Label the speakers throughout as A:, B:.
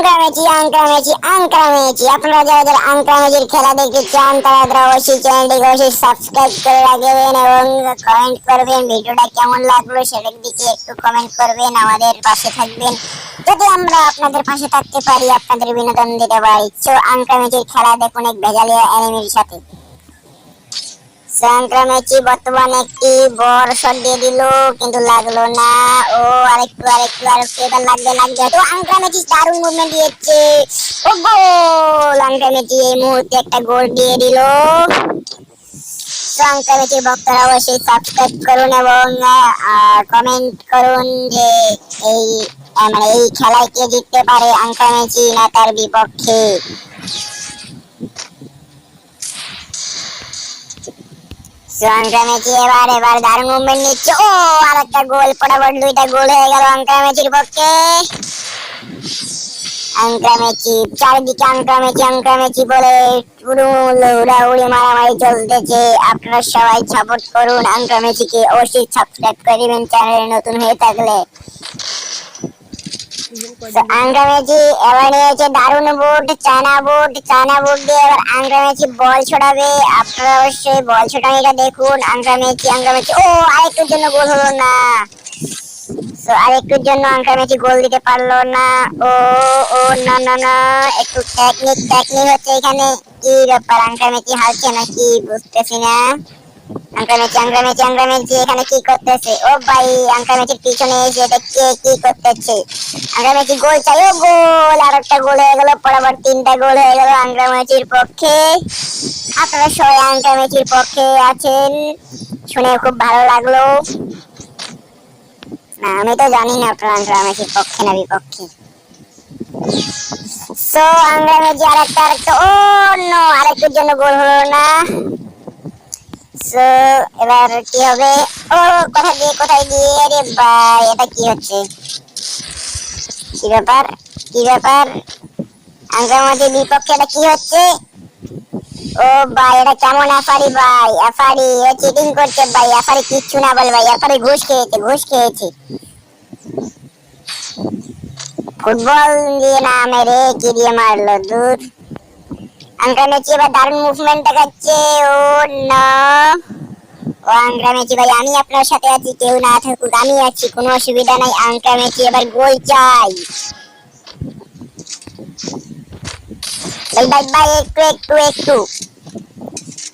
A: আংক্রামেচি আপনারা যারা যারা আংক্রামেচির খেলা দেখতে চান তারা অবশ্যই চ্যানেলটিকে অবশ্যই সাবস্ক্রাইব করে রাখবেন এবং কমেন্ট করবেন ভিডিওটা কেমন লাগলো সেটার দিকে একটু কমেন্ট করবেন, আমাদের পাশে থাকবেন যাতে আমরা আপনাদের পাশে থাকতে পারি, আপনাদের বিনোদন দিতে পারি। সো আংক্রামেচির খেলা দেখুন এক ভেজালিয়া এনিমির সাথে। আংক্রামেচি বর্তমানে একটি বড় শট দিয়ে দিল কিন্তু লাগলো না। ও আরেকটু এবার লাগবে তো আংক্রামেচি দারুণ মুভমেন্ট দিয়েছে। ও গোল! আংক্রামেচি এই মুহূর্তে একটা গোল দিয়ে দিল। আংক্রামেচির ভক্তরা অবশ্যই সাবস্ক্রাইব করুন এবং কমেন্ট করুন যে এই এই খেলায় কে জিততে পারে, আংক্রামেচি না তার বিপক্ষে। আংক্রামেচি এবার দারুণ মুভমেন্ট নিচ্ছে। ও আরেকটা গোল, পড়াপড় দুইটা গোল হয়ে গেল আংক্রামেচির পক্ষে। আংক্রামেচি চারিদিকে আংক্রামেচি বলে উড়াউড়ি মারামারি চলতেছে। আপনারা সবাই সাপোর্ট করুন আংক্রামেচিকে, অবশ্যই সাবস্ক্রাইব করে দিবেন চ্যানেলে নতুন হয়ে থাকলে। আংক্রামেচি এবার নিয়েছে দারুণ বুট, চায়না বুট দিয়ে এবার আংক্রামেচি বল ছড়াবে। আপনারা অবশ্যই বল ছড়ানোটা দেখুন। আংক্রামেচি ও আরেকটুর জন্য গোল হলো না। আরেকটুর জন্য আংক্রামেচি গোল দিতে পারলো না। ও ও না না না, একটু টেকনিক হচ্ছে এখানে। কি ব্যাপার, আংক্রামেচি হারছে নাকি বুঝতেছি না। আংক্রামেচি এখানে কি করতেছে? ও ভাই, আংক্রামেচির পিছনে এসে এটা কে কি করতেছে? আংক্রামেচি গোল চাই। ও গোল! আর একটা গোল হয়ে গেল, পরপর তিনটা গোল হয়ে গেল আংক্রামেচির পক্ষে। আপনারা সবাই আংক্রামেচির পক্ষে আছেন শুনে খুব ভালো লাগলো। না, আমি তো জানি না আপনারা আংক্রামেচির পক্ষে না বিপক্ষে। সো আংক্রামেচি আরেকটা ও নো, আরেকটার জন্য গোল হলো না। এবার কি হবে? ও কোথায় গিয়ে রে ভাই, এটা কি হচ্ছে? কি ব্যাপার আংক্রামেচির বিপক্ষে এটা কি হচ্ছে? ও ভাই, এটা কেমন এফারি ভাই? এফারি ও চিটিং করছে ভাই। এফারি কিচ্ছু না বল ভাই, এফারি ঘুষ খেয়েছে। ফুটবল দিয়ে না মেরে কি দিয়ে মারলো দূর। আংক্রামেচি এবার দারুণ মুভমেন্ট দেখাচ্ছে। ও না, ও আংক্রামেচি ভাই, আমি আপনার সাথে আছি, কেউ না থাকুক আমি আছি, কোনো অসুবিধা নাই। আংক্রামেচি এবার গোল চাই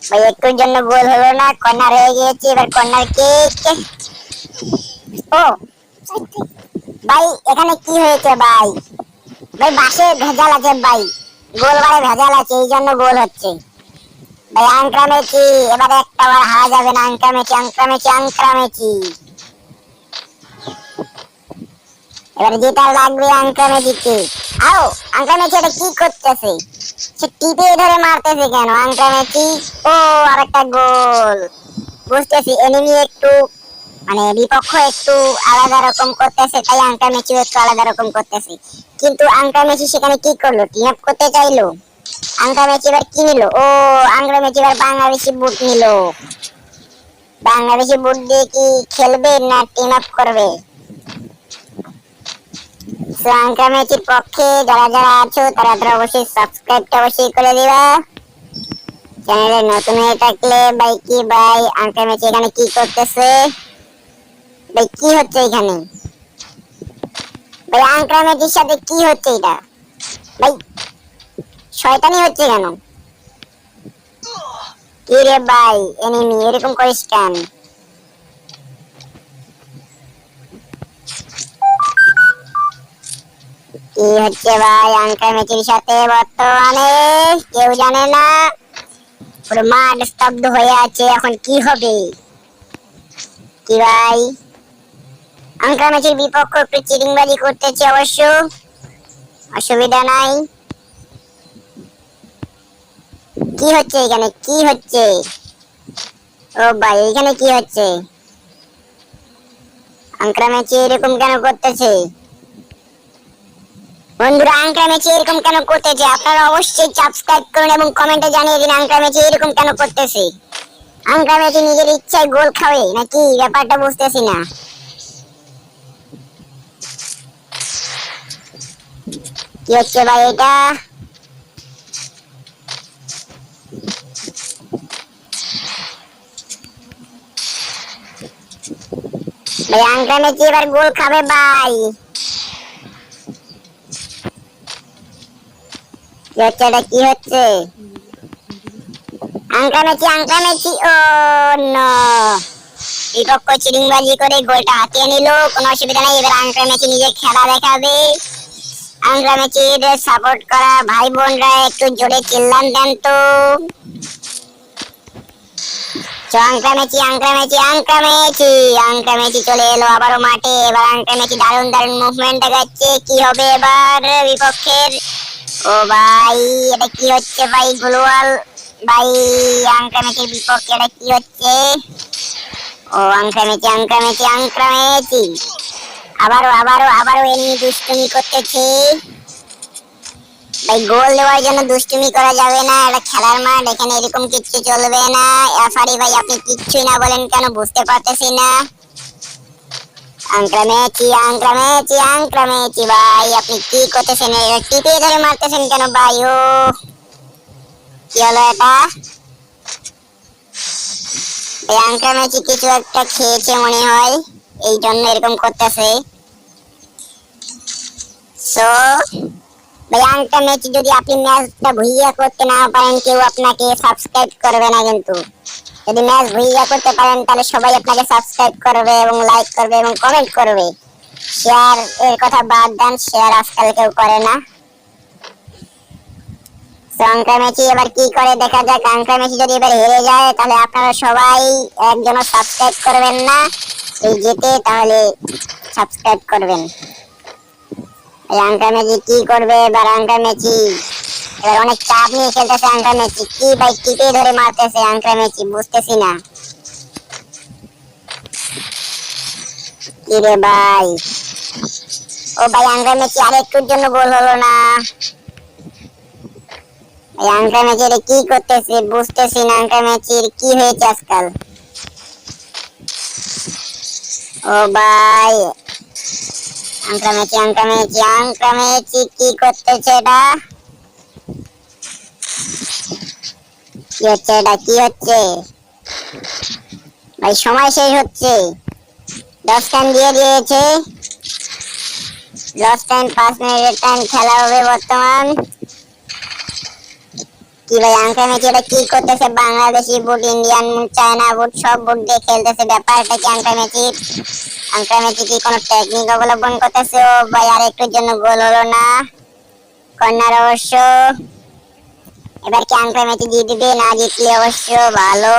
A: ভাই একটুর জন্য গোল হলো না। কর্নার হয়ে গিয়েছে, এবার কর্নার কিক। ও ভাই, এখানে কি হয়েছে ভাই? বাসে ভেজাল আছে ভাই, গোল বারে ভেজাল আছে, এই জন্য গোল হচ্ছে ভাই। আংক্রামেচি এবারে একটা বার হারা যাবে না। আংক্রামেচি এবারে জেতার লাগবে আংক্রামেচিকে। আও আংক্রামেচি এটা কি করতেছে? সে টিপে ধরে মারতেছে কেন আংক্রামেচি? ও আরেকটা গোল। বুঝতেছি এনিমি একটু বিপক্ষ একটু আলাদা রকম করতেছে, তাই আংক্রামেচি একটু আলাদা রকম করতেছে। কিন্তু আংক্রামেচি সেখানে কি করলো? টিম আপ করতে চাইলো। আংক্রামেচি এবার কি নিল? ও আংক্রামেচি এবার বাংলাদেশি বুট নিল। বাংলাদেশি বুট দিয়ে কি খেলবে না টিম আপ করবে? আংক্রামেচির পক্ষে যারা যারা আছো তারা অবশ্যই সাবস্ক্রাইবটা অবশ্যই করে দিবা চ্যানেলে নতুন হয়ে থাকলে। ভাই আংক্রামেচি এখানে কি করতেছে ভাই? কি হচ্ছে এখানে ভাই? আংক্রামেচির সাথে কি হচ্ছে এটা ভাই? শয়তানি হচ্ছে কেন? কি রে ভাই, এনিমি এরকম করিস কেন? কি হচ্ছে ভাই আংক্রামেচির সাথে বর্তমানে? কেউ জানে না, পুরো মাঠ স্তব্ধ হয়ে আছে। এখন কি হবে কি ভাই? আংক্রামেচির বিপক্ষ একটু চিটিংবাজি করতেছে অবশ্য, অসুবিধা নাই। কি হচ্ছে এখানে? কি হচ্ছে? ও ভাই, এখানে কি হচ্ছে? আংক্রামেচি এরকম কেন করতেছে? বন্ধুরা, আংক্রামেচি এরকম কেন করতেছে? আপনারা অবশ্যই সাবস্ক্রাইব করুন এবং কমেন্টে জানিয়ে দিন আংক্রামেচি এরকম কেন করতেছে। আংক্রামেচি নিজের ইচ্ছায় গোল খাবে নাকি? ব্যাপারটা বুঝতেছি না। কি হচ্ছে ভাই এটা? ভাই আঙ্কা মেচি এবার গোল খাবে ভাই। কি হচ্ছে এটা? কি হচ্ছে? আঙ্কা মেচি ও নো, বিপক্ষ চিটিংবাজি করে গোলটা হাতিয়ে নিল। কোনো অসুবিধা নাই, এবার আঙ্কা মেচি নিজে খেলা দেখাবে। আঙ্কা মেচির সাপোর্ট করা ভাই বোনরা একটু জোরে চিল্লান দেন তো। আঙ্কা মেচি চলে এলো আবারও মাঠে। এবার আঙ্কা মেচি দারুণ দারুণ মুভমেন্ট দেখাচ্ছে। কি হবে এবার বিপক্ষের? ও ভাই এটা কি হচ্ছে ভাই? গ্লোয়াল ভাই, আঙ্কা মেচির বিপক্ষে এটা কি হচ্ছে? ও আঙ্কা মেচি আবারও এনিমি দুষ্টুমি করতেছে। ভাই গোল দেওয়ার জন্য দুষ্টুমি করা যাবে না, এটা খেলার মাঠ, এখানে এরকম কিচ্ছু চলবে না। এফারি ভাই আপনি কিচ্ছুই না বলেন কেন বুঝতে পারতেছি না। আঙ্ক্রামেচি ভাই আপনি কি করতেছেন? টিপে ধরে মারতেছেন কেন ভাই? ও কি হলো এটা? এই আঙ্ক্রামেচি কিছু একটা খেয়েছে মনে হয়, এই জন্য এরকম করতেছে। সো ভাই আঙ্ক্রামেচি যদি আপনি ম্যাচটা ভুইয়া করতে না পারেন কেউ আপনাকে সাবস্ক্রাইব করবে না, কিন্তু যদি ম্যাচ ভুইয়া করতে পারেন তাহলে সবাই আপনাকে সাবস্ক্রাইব করবে এবং লাইক করবে এবং কমেন্ট করবে। শেয়ার এর কথা বাদ দেন, শেয়ার আজকাল কেউ করে না। আঙ্কা মেচি এবার কি করে দেখা যাক। আঙ্কা মেচি যদি এবার হেরে যায় তাহলে আপনারা সবাই একজনও সাবস্ক্রাইব করবেন না, এই জিতে তাহলে সাবস্ক্রাইব করবেন। আঙ্কা মেচি কি করবে এবার? আঙ্কা মেচি এবার অনেক চাপ নিয়ে খেলতেছে। আঙ্কা মেচি কি ভাই টিপে ধরে মারতেছে আঙ্কা মেচি, বুঝতেছি না কি রে ভাই। ও ভাই আঙ্কা মেচি আরেকটুর জন্য গোল হলো না। আঙ্কা মেচির কি করতেছে বুঝতেছি না, আঙ্কা মেচির কি হয়েছে আজকাল? ও ভাই আঙ্কা মেচি কি করতেছে এটা? কি হচ্ছে এটা? কি হচ্ছে ভাই? সময় শেষ হচ্ছে, 10 টাইম দিয়ে দিয়েছে। লাস্ট টাইম 5 মিনিটের টাইম খেলা হবে বর্তমান। কি ভাই আঙ্কা মেচি এটা কি করতেছে? বাংলাদেশি বুট, ইন্ডিয়ান বুট, চায়না বুট সব বুট দিয়ে খেলতেছে। ব্যাপারটা কি আঙ্কা মেচির? আঙ্কা মেচি কি কোনো টেকনিক অবলম্বন করতেছে? ও ভাই আর একটুর জন্য গোল হলো না, কর্নার অবশ্য। এবার কি আঙ্কা মেচি জিতবে? না জিতলে অবশ্য ভালো,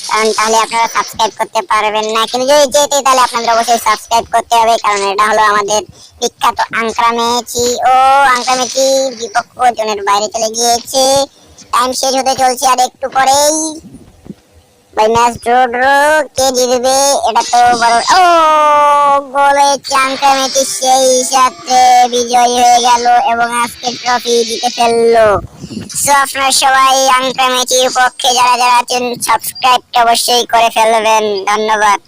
A: কারণ তাহলে আপনারা সাবস্ক্রাইব করতে পারবেন না। কিন্তু যদি জেতে তাহলে আপনাদের অবশ্যই সাবস্ক্রাইব করতে হবে, কারণ এটা হলো আমাদের বিখ্যাত আঙ্কা মেচি। ও আঙ্কা মেচি বিপক্ষ জনের বাইরে চলে গিয়েছে। টাইম শেষ হতে চলছে আর একটু পরেই। ভাই ম্যাচ ড্র, কে জিতবে? এটা তো বড়। ও গোলে আঙ্কা মেচি সেই সাথে বিজয়ী হয়ে গেল এবং আজকে ট্রফি জিতে ফেললো। সো আপনারা সবাই আঙ্কা মেচির পক্ষে যারা যারা আছেন সাবস্ক্রাইব অবশ্যই করে ফেলবেন। ধন্যবাদ।